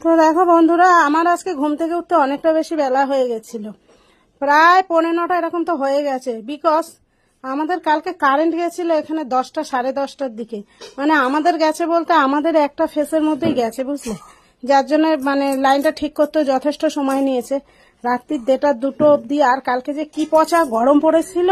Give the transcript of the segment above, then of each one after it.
তো দেখো বন্ধুরা, আমার আজকে ঘুম থেকে উঠতে অনেকটা বেশি বেলা হয়ে গেছিল, প্রায় 9:45 এরকম তো হয়ে গেছে। বিকজ আমাদের কালকে কারেন্ট গেছিল এখানে 10টা সাড়ে 10টার দিকে, মানে আমাদের গেছে বলতে আমাদের একটা ফেসের মধ্যেই গেছে, বুঝলে, যার জন্য মানে লাইনটা ঠিক করতে যথেষ্ট সময় নিয়েছে। রাত্রির 1টা 2টো অবধি, আর কালকে যে কি পচা গরম পড়েছিল।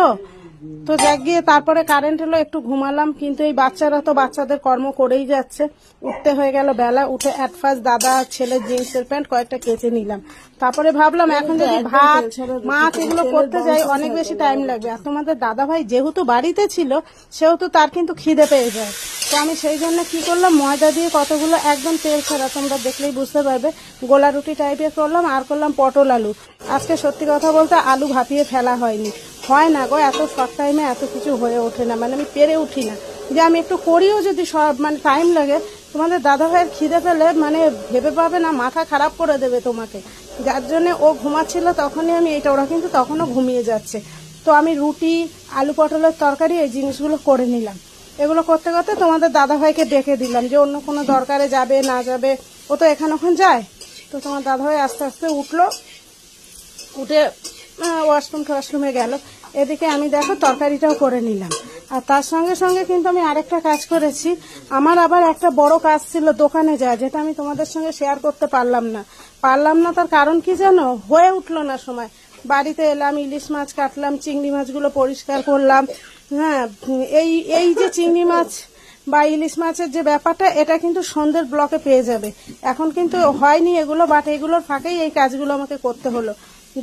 তো যাক গিয়ে তারপরে কারেন্ট এলো, একটু ঘুমালাম। কিন্তু এই বাচ্চারা তো বাচ্চাদের কর্ম করেই যাচ্ছে। উঠতে হয়ে গেল বেলা, উঠে অ্যাট ফার্স্ট দাদা ছেলের জিন্সের প্যান্ট কয়েকটা কেচে নিলাম। তারপরে ভাবলাম এখন যদি ভাত মাছ এগুলো করতে যাই অনেক বেশি টাইম লাগবে। আর তোমাদের দাদা ভাই যেহেতু বাড়িতে ছিল সেহেতু তার কিন্তু খিদে পেয়ে যায়। তো আমি সেই জন্য কি করলাম, ময়দা দিয়ে কতগুলো একদম তেল ছাড়া, তোমরা দেখলেই বুঝতে পারবে, গোলা রুটি টাইপের করলাম। আর করলাম পটল আলু। আজকে সত্যি কথা বলতে আলু ভাপিয়ে ফেলা হয়নি, হয় না গো, এত শর্ট টাইমে এত কিছু হয়ে ওঠে না, মানে আমি পেরে উঠি না যে আমি একটু করিও যদি সব মানে টাইম লাগে। তোমাদের দাদা ভাইয়ের খিদে পেলে মানে ভেবে পাবে না, মাথা খারাপ করে দেবে তোমাকে। যার জন্য ও ঘুমাচ্ছিল তখনই আমি এইটা, ওরা কিন্তু তখনও ঘুমিয়ে যাচ্ছে। তো আমি রুটি আলু পটলের তরকারি এই জিনিসগুলো করে নিলাম। এগুলো করতে করতে তোমাদের দাদা ভাইকে ডেকে দিলাম যে অন্য কোনো দরকারে যাবে না যাবে, ও তো এখান ওখান যায়। তো তোমার দাদা ভাই আস্তে আস্তে উঠলো, উঠে ওয়াশরুমে গেল। এদিকে আমি দেখো তরকারিটাও করে নিলাম। আর তার সঙ্গে সঙ্গে কিন্তু আমি আরেকটা কাজ করেছি। আমার আবার একটা বড় কাজ ছিল দোকানে যায়, যেটা আমি তোমাদের সঙ্গে শেয়ার করতে পারলাম না। তার কারণ কি জানো, হয়ে উঠলো না সময়। বাড়িতে এলাম, ইলিশ মাছ কাটলাম, চিংড়ি মাছগুলো পরিষ্কার করলাম। হ্যাঁ, এই যে চিংড়ি মাছ বা ইলিশ মাছের যে ব্যাপারটা, এটা কিন্তু সন্ধ্যের ব্লকে পেয়ে যাবে। এখন কিন্তু হয়নি এগুলো, বাট এগুলোর ফাঁকেই এই কাজগুলো আমাকে করতে হলো।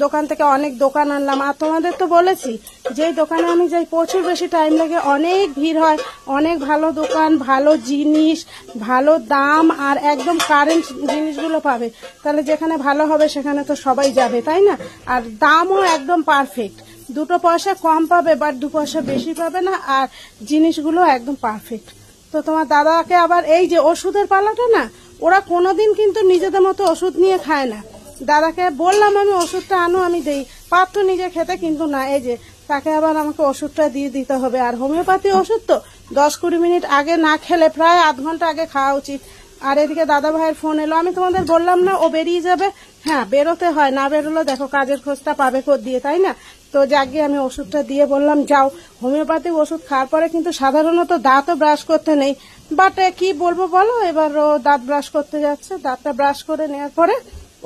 দোকান থেকে অনেক দোকান আনলাম। আর তোমাদের তো বলেছি, যেই দোকানে আমি যাই প্রচুর বেশি টাইম লাগে, অনেক ভিড় হয়, অনেক ভালো দোকান, ভালো জিনিস, ভালো দাম, আর একদম কারেন্ট জিনিসগুলো পাবে। তাহলে যেখানে ভালো হবে সেখানে তো সবাই যাবে, তাই না? আর দামও একদম পারফেক্ট, 2 পয়সা কম পাবে বাট 2 পয়সা বেশি পাবে না, আর জিনিসগুলো একদম পারফেক্ট। তো তোমার দাদাকে আবার এই যে ওষুধের পালাটা না, ওরা কোনোদিন কিন্তু নিজেদের মতো ওষুধ নিয়ে খায় না। দাদাকে বললাম আমি ওষুধটা আনো, আমি দেই, পারতো নিজে খেতে, কিন্তু না, এই যে তাকে আবার আমাকে ওষুধটা দিয়ে দিতে হবে। আর হোমিওপ্যাথি ওষুধ তো 10-20 মিনিট আগে না খেলে প্রায় আধ ঘন্টা আগে খাওয়া উচিত। আর এদিকে দাদা ভাইয়ের ফোন এলো, আমি তোমাদের বললাম না ও বেরিয়ে যাবে। হ্যাঁ, বেরোতে হয়, না বেরোলো দেখো কাজের খোঁজটা পাবে কোথ দিয়ে, তাই না? তো যাকে আমি ওষুধটা দিয়ে বললাম যাও। হোমিওপ্যাথিক ওষুধ খাওয়ার পরে কিন্তু সাধারণত দাঁতও ব্রাশ করতে নেই, বাট কি বলবো বলো, এবার ও দাঁত ব্রাশ করতে যাচ্ছে। দাঁতটা ব্রাশ করে নেওয়ার পরে,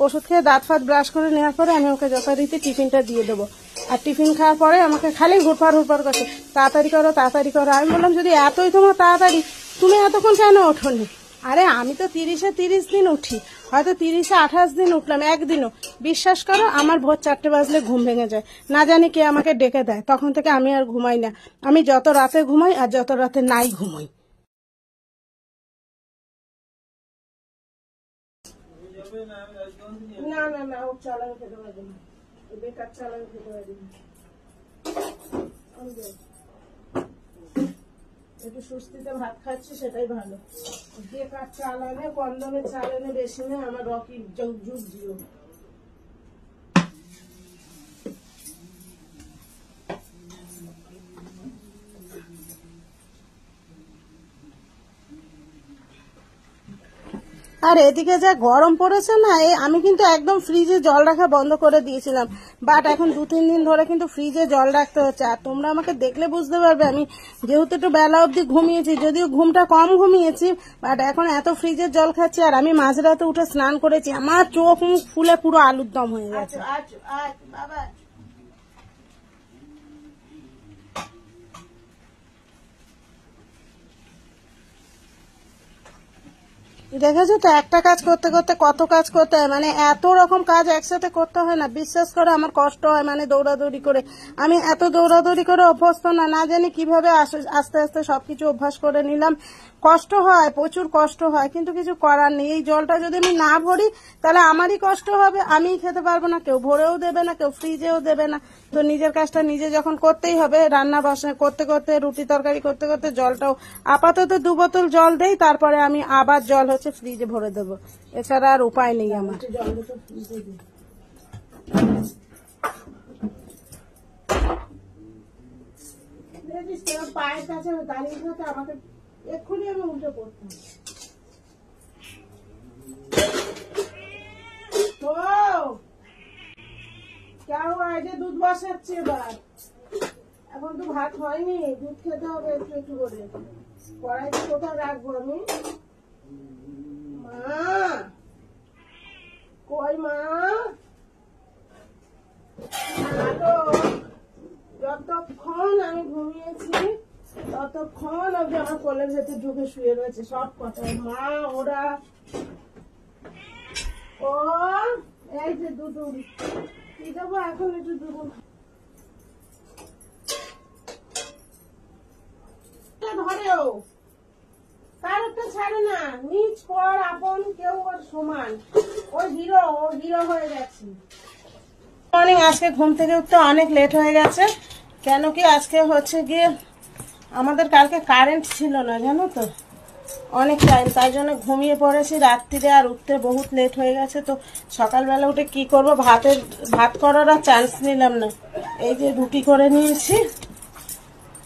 ওষুধ খেয়ে দাঁত ফাত ব্রাশ করে নেওয়ার পরে আমি ওকে যথারীতি টিফিনটা দিয়ে দেবো। আর টিফিন খাওয়ার পরে আমাকে খালি হুড়পার করছে, তাড়াতাড়ি করো তাড়াতাড়ি করো। আমি বললাম যদি এতই তোমার তাড়াতাড়ি, তুমি এতক্ষণ কেন ওঠোনি? আরে আমি তো 30-এ 30 দিন উঠি, হয়তো 30-এ 28 দিন উঠলাম, একদিনও। বিশ্বাস করো আমার ভোর 4টে বাজলে ঘুম ভেঙে যায়, না জানি কে আমাকে ডেকে দেয়। তখন থেকে আমি আর ঘুমাই না। আমি যত রাতে ঘুমাই আর যত রাতে নাই ঘুমাই। না না না, ও চালানো খেতে পারবে না, বেকার চালানো খেতে পারবে না। একটু সুস্থিতে ভাত খাচ্ছি, সেটাই ভালো। বেকার চালানে, কম দামে চালানে বেশি নেই, আমার রকি যুগ জিও। আর এদিকে যা গরম পড়েছে না, আমি কিন্তু একদম ফ্রিজে জল রাখা বন্ধ করে দিয়েছিলাম, বাট এখন 2-3 দিন ধরে কিন্তু ফ্রিজে জল রাখতে হচ্ছে। আর তোমরা আমাকে দেখলে বুঝতে পারবে, আমি যেহেতু একটু বেলা অবধি ঘুমিয়েছি, যদিও ঘুমটা কম ঘুমিয়েছি, বাট এখন এত ফ্রিজের জল খাচ্ছি। আর আমি মাঝরাতে উঠে স্নান করেছি, আমার চোখ মুখ ফুলে পুরো আলুর দম হয়ে গেছে। দেখেছো তো, একটা কাজ করতে করতে কত কাজ করতে হয়, মানে এত রকম কাজ একসাথে করতে হয় না, বিশ্বাস করে আমার কষ্ট হয়। মানে দৌড়াদৌড়ি করে, আমি এত দৌড়াদৌড়ি করে অভ্যস্ত না জানি কিভাবে আস্তে আস্তে সবকিছু অভ্যাস করে নিলাম। কষ্ট হয়, প্রচুর কষ্ট হয়, কিন্তু কিছু করার নেই। এই জলটা যদি আমি না ভরি তাহলে আমারই কষ্ট হবে, আমিই খেতে পারবো না, কেউ ভরেও দেবে না, কেউ ফ্রিজেও দেবে না। তো নিজের কাজটা নিজে যখন করতেই হবে, রান্না বাসনা করতে করতে, রুটি তরকারি করতে করতে, জলটাও আপাতত 2 বোতল জল দেই, তারপরে আমি আবার জল হচ্ছে ফ্রিজে ভরে দেবো, এছাড়া আর উপায় নেই আমার। পায়ের কাছে দাঁড়িয়ে থাকে, আমাকে এক্ষুনি আমি উল্টে পড়তাম। বসাচ্ছি এবার। এখন তো ভাত হয়নি, দুধ খেতে হবে একটু একটু করে। কড়াইতে কোথায় রাখবো আমি? মা কই মা? যতক্ষণ আমি ঘুমিয়েছি ততক্ষণ অব্দি আমার কোলের ভেতর ঢুকে শুয়ে রয়েছে সব কথা। মা ওরা ও এই যে দুধ কি দেবো এখন, একটু দুধ ধরেও তার একটা ছাড়ে না, নিজ পর আপন কেউ ওর সমান। ও হিরো হয়ে গেছে। মর্নিং, আজকে ঘুম থেকে উঠতে অনেক লেট হয়ে গেছে। কেন কি আজকে হচ্ছে গিয়ে আমাদের কালকে কারেন্ট ছিল না জানো তো, অনেক টাইম, তাই জন্য ঘুমিয়ে পড়েছি রাত্রিরে, আর উঠতে বহুত লেট হয়ে গেছে। তো সকালবেলা উঠে কি করব, ভাত করার আর চান্স নিলাম না। এই যে রুটি করে নিয়েছি,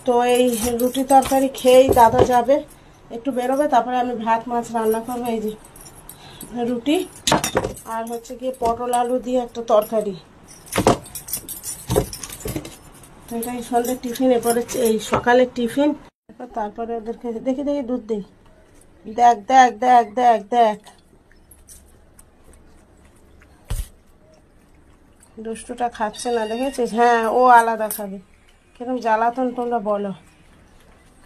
তো এই রুটি তরকারি খেয়েই দাদা যাবে, একটু বেরোবে, তারপরে আমি ভাত মাছ রান্না করবো। এই যে রুটি আর হচ্ছে গিয়ে পটল আলু দিয়ে একটা তরকারি, এটাই সন্ধ্যের টিফিন। এরপরে এই সকালের টিফিন, তারপরে ওদেরকে দেখি দুধ দিই। দেখ দেখ দেখ দেখ দেখ দুষ্টুটা খাচ্ছে না, দেখেছিস? হ্যাঁ, ও আলাদা খাবে। কিরকম জ্বালাতন তোমরা বলো।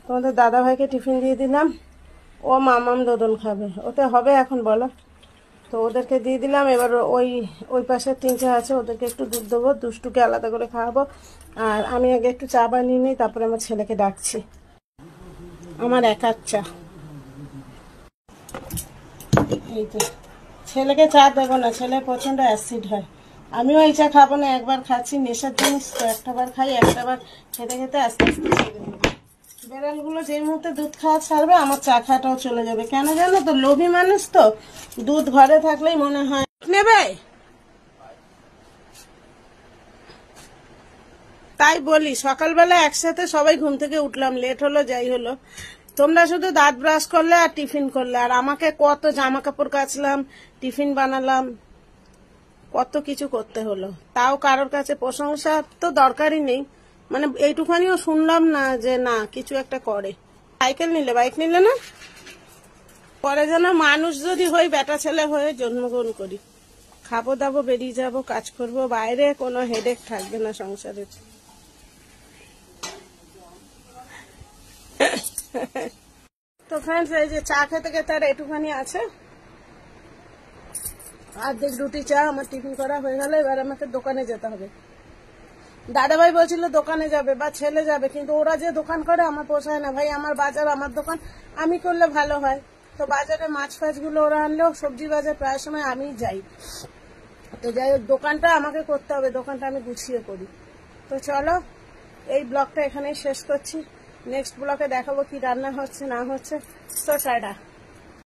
তোমাদের দাদা ভাইকে টিফিন দিয়ে দিলাম, ও মামাম দোদন খাবে, ওতে হবে এখন বলো? তো ওদেরকে দিয়ে দিলাম। এবার ওই পাশে তিনটে আছে, ওদেরকে একটু দুধ দেবো, দুষ্টুকে আলাদা করে খাওয়াবো। আর আমি আগে একটু চা বানিয়ে নিই, তারপরে আমার ছেলেকে ডাকছি। আমার একার চা। এই তো ছেলেকে চা দেবো না, ছেলে প্রচন্ড অ্যাসিড হয়। আমিও এই চা খাবো না, একবার খাচ্ছি, নেশার জিনিস তো, একটাবার খাই, একটাবার খেতে খেতে আস্তে আস্তে ছেড়ে দেবো। বেড়ালগুলো যে মুহূর্তে দুধ খাওয়া ছাড়বে আমার চা খাওয়াটাও চলে যাবে। কেন জানো তো, লোভী মানুষ তো, দুধ ঘরে থাকলেই মনে হয় নেবে। তাই বলি, সকালবেলা একসাথে সবাই ঘুম থেকে উঠলাম, লেট হলো যাই হলো, তোমরা শুধু দাঁত ব্রাশ করলে আর টিফিন করলে, আর আমাকে কত জামা কাপড় কাচলাম, টিফিন বানালাম, কত কিছু করতে হলো। তাও কারোর কাছে প্রশংসা তো দরকারই নেই, মানে এইটুখানিও শুনলাম না যে না কিছু একটা করে। সাইকেল নিলে, বাইক নিলে না, পরে যেন মানুষ যদি হই, বেটা ছেলে হয়ে জন্মগ্রহণ করি, খাবো দাবো, বেরিয়ে যাবো, কাজ করব, বাইরে কোনো হেডেক থাকবে না সংসারের। তো ফ্রেন্ডস, এই যে চা খেতে খেতে আর একটুখানি আছে, অর্ধেক রুটি চা আমার টিফিন করা হয়ে গেল। এবার আমাকে দোকানে যেতে হবে। দাদাভাই বলছিল দোকানে যাবে বা ছেলে যাবে, কিন্তু ওরা যে দোকান করে আমার পোষায় না ভাই। আমার বাজার, আমার দোকান আমি করলে ভালো হয়। তো বাজারে মাছ ফাছগুলো ওরা আনলেও, সবজি বাজার প্রায় সময় আমিই যাই। তো যাই হোক, দোকানটা আমাকে করতে হবে, দোকানটা আমি গুছিয়ে করি। তো চলো, এই ব্লগটা এখানেই শেষ করছি। নেক্সট ব্লগে দেখাবো কি রান্না হচ্ছে না হচ্ছে। তো টাটা।